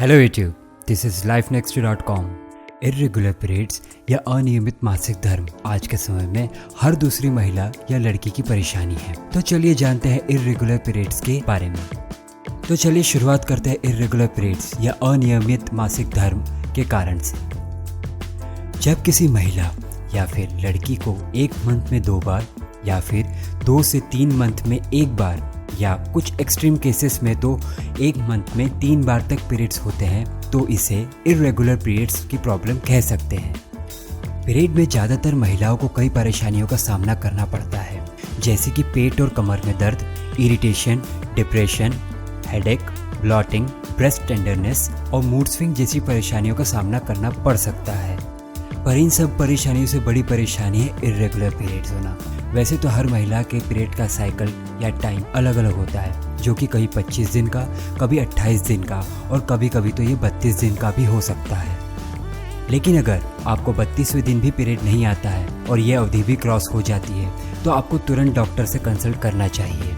Hello YouTube, this is lifenext.com। Irregular periods या अनियमित मासिक धर्म आज के समय में हर दूसरी महिला या लड़की की परेशानी है। तो चलिए जानते हैं इर्रेगुलर पीरियड्स के बारे में। तो चलिए शुरुआत करते हैं इर्रेगुलर पीरियड्स या अनियमित मासिक धर्म के कारण से। जब किसी महिला या फिर लड़की को एक मंथ में 2 बार या फिर 2 से 3 मंथ में 1 बार या कुछ एक्सट्रीम केसेस में तो 1 मंथ में 3 बार तक पीरियड्स होते हैं, तो इसे इर्रेगुलर पीरियड्स की प्रॉब्लम कह सकते हैं। पीरियड में ज़्यादातर महिलाओं को कई परेशानियों का सामना करना पड़ता है, जैसे कि पेट और कमर में दर्द, irritation, depression, headache, blotting, breast tenderness और मूड स्विंग जैसी परेशानियों का सामना करना पड़ सकता है। पर इन सब परेशानियों से बड़ी परेशानी है इर्रेगुलर पीरियड्स होना। वैसे तो हर महिला के पीरियड का साइकिल या टाइम अलग अलग होता है, जो कि कभी 25 दिन का, कभी 28 दिन का और कभी कभी तो ये 32 दिन का भी हो सकता है। लेकिन अगर आपको 32वें दिन भी पीरियड नहीं आता है और ये अवधि भी क्रॉस हो जाती है, तो आपको तुरंत डॉक्टर से कंसल्ट करना चाहिए।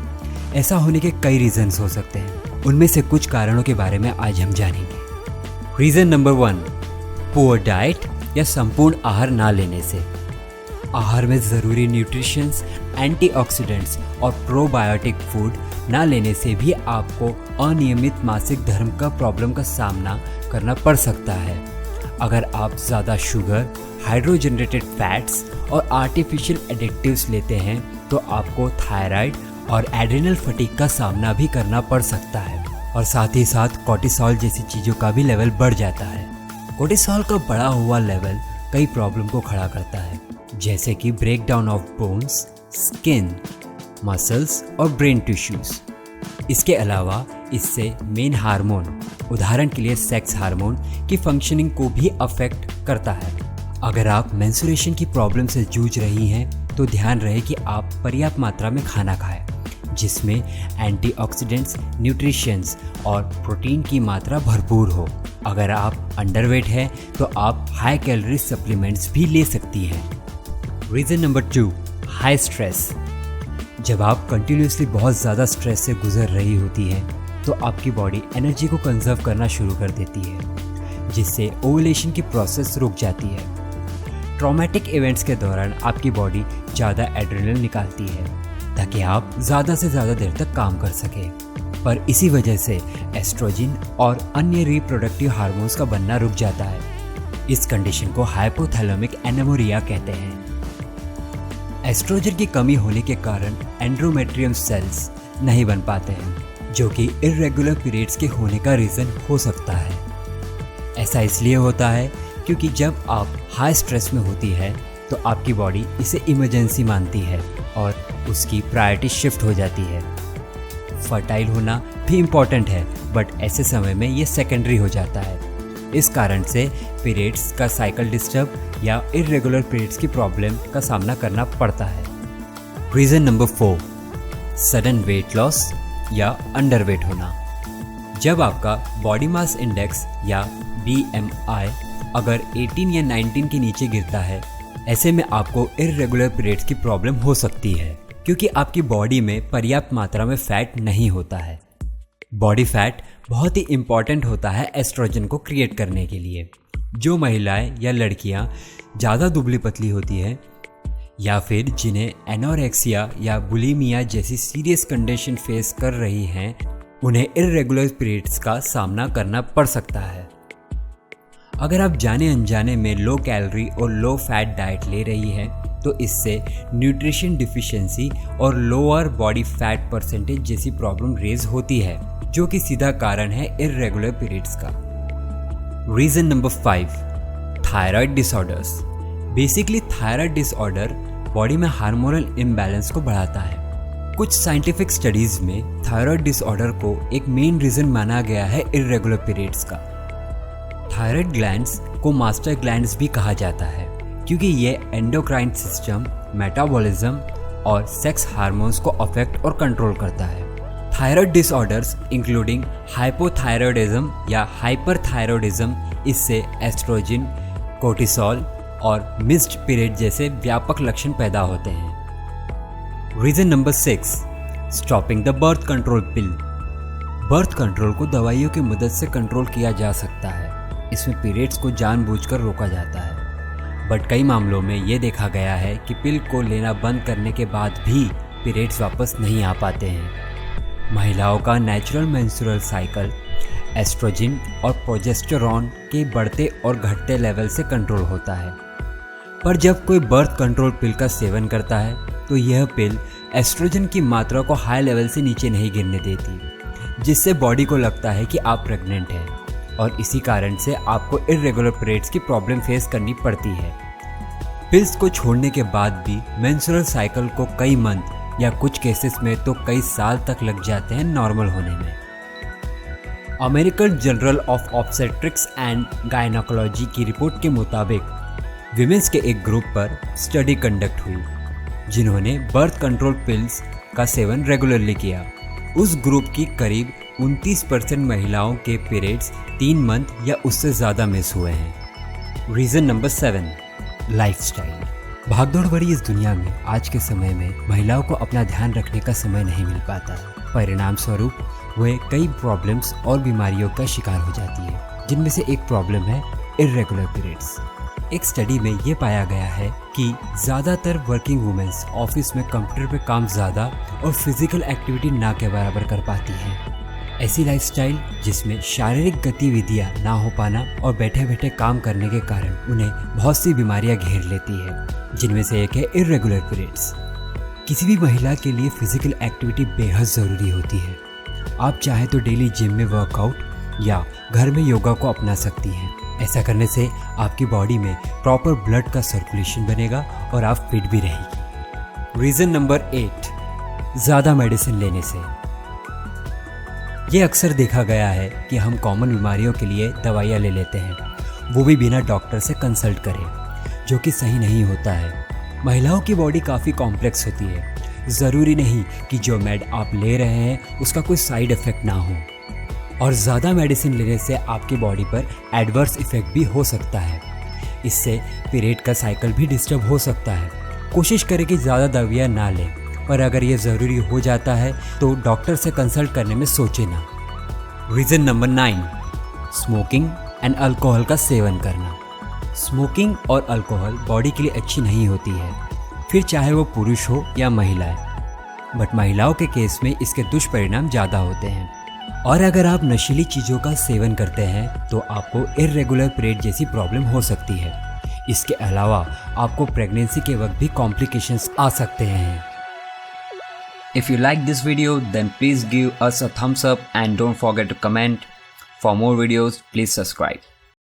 ऐसा होने के कई रीजंस हो सकते हैं, उनमें से कुछ कारणों के बारे में आज हम जानेंगे। रीज़न नंबर 1, पुअर डाइट या संपूर्ण आहार ना लेने से। आहार में ज़रूरी न्यूट्रिशंस, एंटीऑक्सीडेंट्स और प्रोबायोटिक फूड ना लेने से भी आपको अनियमित मासिक धर्म का प्रॉब्लम का सामना करना पड़ सकता है। अगर आप ज़्यादा शुगर, हाइड्रोजनरेटेड फैट्स और आर्टिफिशियल एडिक्टिव्स लेते हैं, तो आपको थायराइड और एड्रिनल फटीग का सामना भी करना पड़ सकता है। और साथ ही साथ कोर्टिसोल जैसी चीज़ों का भी लेवल बढ़ जाता है। कोर्टिसोल का बढ़ा हुआ लेवल कई प्रॉब्लम को खड़ा करता है, जैसे कि break down of bones, skin, muscles और ब्रेन टिश्यूज। इसके अलावा इससे मेन हार्मोन, उदाहरण के लिए सेक्स हार्मोन की फंक्शनिंग को भी अफेक्ट करता है। अगर आप मेंस्ट्रुएशन की प्रॉब्लम से जूझ रही हैं, तो ध्यान रहे कि आप पर्याप्त मात्रा में खाना खाएं, जिसमें एंटीऑक्सीडेंट्स, न्यूट्रिशंस और प्रोटीन की मात्रा भरपूर हो। अगर आप अंडरवेट हैं, तो आप हाई कैलोरी सप्लीमेंट्स भी ले सकती हैं। Reason number 2, high stress. जब आप कंटिन्यूसली बहुत ज़्यादा स्ट्रेस से गुजर रही होती हैं, तो आपकी बॉडी एनर्जी को कंजर्व करना शुरू कर देती है, जिससे ओवुलेशन की प्रोसेस रुक जाती है। ट्रॉमेटिक इवेंट्स के दौरान आपकी बॉडी ज़्यादा एड्रेनलिन निकालती है, ताकि आप ज़्यादा से ज़्यादा देर तक काम कर सकें। पर इसी वजह से एस्ट्रोजन और अन्य रिप्रोडक्टिव हार्मोन्स का बनना रुक जाता है। इस कंडीशन को हाइपोथैलेमिक एनेमोरिया कहते हैं। एस्ट्रोजन की कमी होने के कारण एंड्रोमेट्रियम सेल्स नहीं बन पाते हैं, जो कि इर्रेगुलर पीरियड्स के होने का रीज़न हो सकता है। ऐसा इसलिए होता है क्योंकि जब आप हाई स्ट्रेस में होती है, तो आपकी बॉडी इसे इमरजेंसी मानती है और उसकी प्रायोरिटी शिफ्ट हो जाती है। फर्टाइल होना भी इम्पॉर्टेंट है, बट ऐसे समय में ये सेकेंडरी हो जाता है। इस कारण से पीरियड्स का साइकिल डिस्टर्ब या इर्रेगुलर पीरियड्स की प्रॉब्लम का सामना करना पड़ता है। Reason number 4, sudden weight loss या अंडरवेट होना। जब आपका बॉडी मास इंडेक्स या BMI अगर 18 या 19 के नीचे गिरता है, ऐसे में आपको इर्रेगुलर पीरियड्स की प्रॉब्लम हो सकती है, क्योंकि आपकी बॉडी में पर्याप्त मात्रा में फैट नहीं होता है। बॉडी फैट बहुत ही इम्पॉर्टेंट होता है एस्ट्रोजन को क्रिएट करने के लिए। जो महिलाएं या लड़कियां ज़्यादा दुबली पतली होती हैं या फिर जिन्हें एनोरेक्सिया या बुलिमिया जैसी सीरियस कंडीशन फेस कर रही हैं, उन्हें इर्रेगुलर पीरियड्स का सामना करना पड़ सकता है। अगर आप जाने अनजाने में लो कैलोरी और लो फैट डाइट ले रही हैं, तो इससे न्यूट्रिशन डिफिशिएंसी और लोअर बॉडी फैट परसेंटेज जैसी प्रॉब्लम रेज होती है, जो कि सीधा कारण है इर्रेगुलर पीरियड्स का। Reason number 5, thyroid disorders. Basically thyroid disorder body में हार्मोनल इम्बैलेंस को बढ़ाता है। कुछ साइंटिफिक स्टडीज में थायराइड डिसऑर्डर को एक मेन रीज़न माना गया है इर्रेगुलर पीरियड्स का। थायराइड ग्लैंड्स को मास्टर ग्लैंड्स भी कहा जाता है, क्योंकि ये एंडोक्राइन सिस्टम, मेटाबॉलिज्म और सेक्स हार्मोन्स को अफेक्ट और कंट्रोल करता है। थायराइड डिसऑर्डर्स इंक्लूडिंग हाइपोथायरॉयडिज्म या हाइपरथायरॉयडिज्म, इससे एस्ट्रोजन, कोर्टिसोल और मिस्ड पीरियड जैसे व्यापक लक्षण पैदा होते हैं। Reason number 6, stopping the birth control pill. Birth control को दवाइयों की मदद से कंट्रोल किया जा सकता है। इसमें पीरियड्स को जानबूझकर रोका जाता है, बट कई मामलों में ये देखा गया है कि पिल को लेना बंद करने के बाद भी पीरियड्स वापस नहीं आ पाते हैं। महिलाओं का नेचुरल मेंस्ट्रुअल साइकिल एस्ट्रोजन और प्रोजेस्टेरॉन के बढ़ते और घटते लेवल से कंट्रोल होता है, पर जब कोई बर्थ कंट्रोल पिल का सेवन करता है तो यह पिल एस्ट्रोजन की मात्रा को हाई लेवल से नीचे नहीं गिरने देती, जिससे बॉडी को लगता है कि आप प्रेग्नेंट हैं और इसी कारण से आपको इर्रेगुलर पीरियड्स की प्रॉब्लम फेस करनी पड़ती है। पिल्स को छोड़ने के बाद भी मेंस्ट्रुअल साइकिल को कई मंथ या कुछ केसेस में तो कई साल तक लग जाते हैं नॉर्मल होने में। American journal of obstetrics and gynaecology की रिपोर्ट के मुताबिक विमेंस के एक ग्रुप पर स्टडी कंडक्ट हुई जिन्होंने बर्थ कंट्रोल पिल्स का सेवन रेगुलरली किया। उस ग्रुप की करीब 29% महिलाओं के पीरियड्स 3 मंथ या उससे ज़्यादा मिस हुए हैं। Reason number 7, lifestyle. भागदौड़ भरी इस दुनिया में आज के समय में महिलाओं को अपना ध्यान रखने का समय नहीं मिल पाता। परिणाम स्वरूप वे कई प्रॉब्लम्स और बीमारियों का शिकार हो जाती है, जिनमें से एक प्रॉब्लम है इर्रेगुलर पीरियड्स। एक स्टडी में ये पाया गया है कि ज़्यादातर वर्किंग वुमेन्स ऑफिस में कंप्यूटर पे काम ज़्यादा और फिजिकल एक्टिविटी ना के बराबर कर पाती हैं। ऐसी लाइफस्टाइल जिसमें शारीरिक गतिविधियाँ ना हो पाना और बैठे बैठे काम करने के कारण उन्हें बहुत सी बीमारियाँ घेर लेती है, जिनमें से एक है इर्रेगुलर पीरियड्स। किसी भी महिला के लिए फिजिकल एक्टिविटी बेहद ज़रूरी होती है। आप चाहें तो डेली जिम में वर्कआउट या घर में योगा को अपना सकती हैं। ऐसा करने से आपकी बॉडी में प्रॉपर ब्लड का सर्कुलेशन बनेगा और आप फिट भी रहेगी। रीज़न नंबर 8, ज़्यादा मेडिसिन लेने से। ये अक्सर देखा गया है कि हम कॉमन बीमारियों के लिए दवाइयाँ ले लेते हैं, वो भी बिना डॉक्टर से कंसल्ट करें, जो कि सही नहीं होता है। महिलाओं की बॉडी काफ़ी कॉम्प्लेक्स होती है। ज़रूरी नहीं कि जो मेड आप ले रहे हैं उसका कोई साइड इफ़ेक्ट ना हो, और ज़्यादा मेडिसिन लेने से आपकी बॉडी पर एडवर्स इफ़ेक्ट भी हो सकता है। इससे पीरियड का साइकिल भी डिस्टर्ब हो सकता है। कोशिश करें कि ज़्यादा दवाइयाँ ना लें, पर अगर ये ज़रूरी हो जाता है तो डॉक्टर से कंसल्ट करने में सोचें ना। Reason number 9, smoking and alcohol का सेवन करना। स्मोकिंग और अल्कोहल बॉडी के लिए अच्छी नहीं होती है, फिर चाहे वो पुरुष हो या महिलाएं, बट महिलाओं के केस में इसके दुष्परिणाम ज़्यादा होते हैं। और अगर आप नशीली चीज़ों का सेवन करते हैं तो आपको इर्रेगुलर पीरियड जैसी प्रॉब्लम हो सकती है। इसके अलावा आपको प्रेगनेंसी के वक्त भी कॉम्प्लिकेशंस आ सकते हैं। If you like this video, then please give us a thumbs up and don't forget to comment. For more videos, please subscribe.